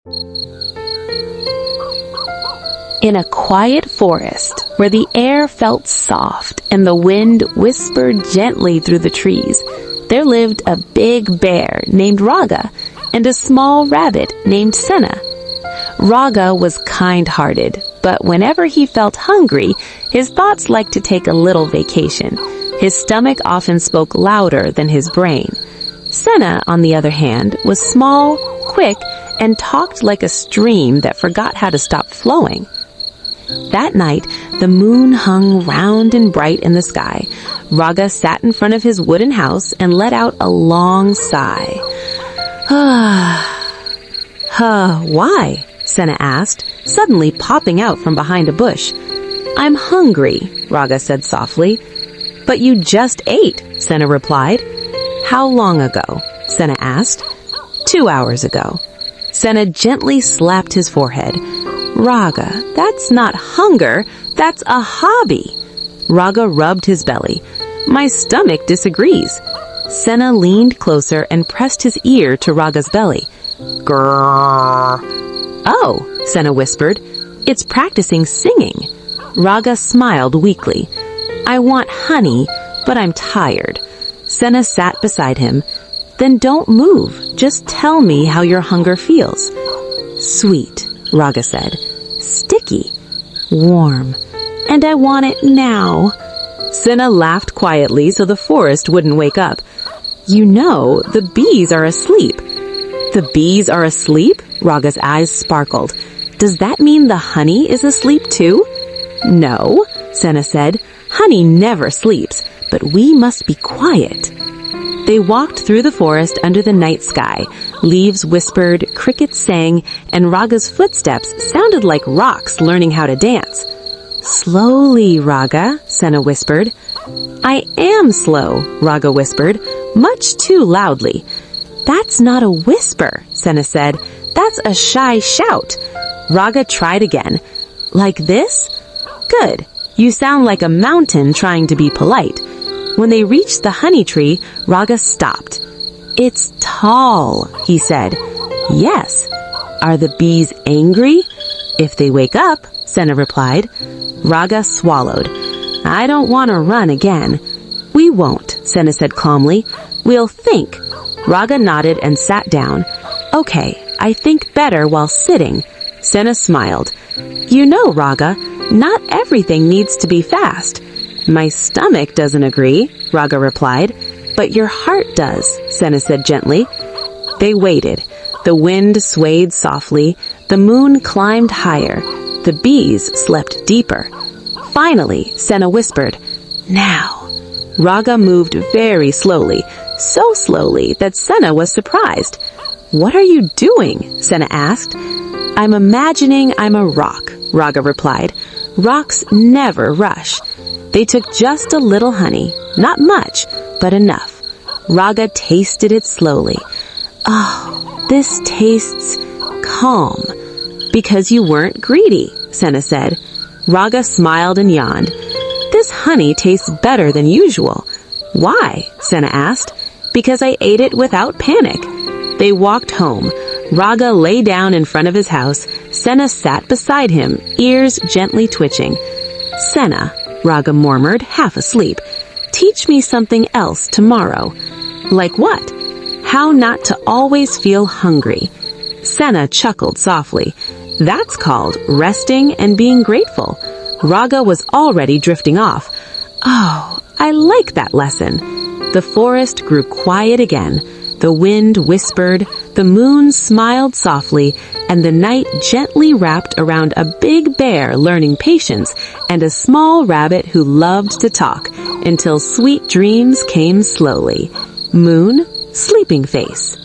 In a quiet forest, where the air felt soft and the wind whispered gently through the trees, there lived a big bear named Raga and a small rabbit named Senna. Raga was kind-hearted, but whenever he felt hungry, his thoughts liked to take a little vacation. His stomach often spoke louder than his brain. Senna, on the other hand, was small, quick, and talked like a stream that forgot how to stop flowing. That night, the moon hung round and bright in the sky. Raga sat in front of his wooden house and let out a long sigh. Why? Senna asked, suddenly popping out from behind a bush. I'm hungry, Raga said softly. But you just ate, Senna replied. How long ago? Senna asked. 2 hours ago. Senna gently slapped his forehead. Raga, that's not hunger, that's a hobby. Raga rubbed his belly. My stomach disagrees. Senna leaned closer and pressed his ear to Raga's belly. Grrr. Oh, Senna whispered. It's practicing singing. Raga smiled weakly. I want honey, but I'm tired. Senna sat beside him. Then don't move. Just tell me how your hunger feels. Sweet, Raga said. Sticky. Warm. And I want it now. Senna laughed quietly so the forest wouldn't wake up. You know, the bees are asleep. The bees are asleep? Raga's eyes sparkled. Does that mean the honey is asleep too? No, Senna said. Honey never sleeps, but we must be quiet. They walked through the forest under the night sky. Leaves whispered, crickets sang, and Raga's footsteps sounded like rocks learning how to dance. Slowly, Raga, Senna whispered. I am slow, Raga whispered, much too loudly. That's not a whisper, Senna said. That's a shy shout. Raga tried again. Like this? Good. You sound like a mountain trying to be polite. When they reached the honey tree, Raga stopped. It's tall, he said. Yes. Are the bees angry? If they wake up, Senna replied. Raga swallowed. I don't want to run again. We won't, Senna said calmly. We'll think. Raga nodded and sat down. Okay, I think better while sitting. Senna smiled. You know, Raga, not everything needs to be fast. My stomach doesn't agree, Raga replied. But your heart does, Senna said gently. They waited. The wind swayed softly. The moon climbed higher. The bees slept deeper. Finally, Senna whispered, Now. Raga moved very slowly, so slowly that Senna was surprised. What are you doing? Senna asked. I'm imagining I'm a rock, Raga replied. Rocks never rush. They took just a little honey, not much, but enough. Raga tasted it slowly. Oh, this tastes calm. Because you weren't greedy, Senna said. Raga smiled and yawned. This honey tastes better than usual. Why? Senna asked. Because I ate it without panic. They walked home. Raga lay down in front of his house. Senna sat beside him, ears gently twitching. Senna, Raga murmured, half asleep. Teach me something else tomorrow. Like what? How not to always feel hungry. Senna chuckled softly. That's called resting and being grateful. Raga was already drifting off. Oh, I like that lesson. The forest grew quiet again. The wind whispered, the moon smiled softly, and the night gently wrapped around a big bear learning patience and a small rabbit who loved to talk until sweet dreams came slowly. Moon, sleeping face.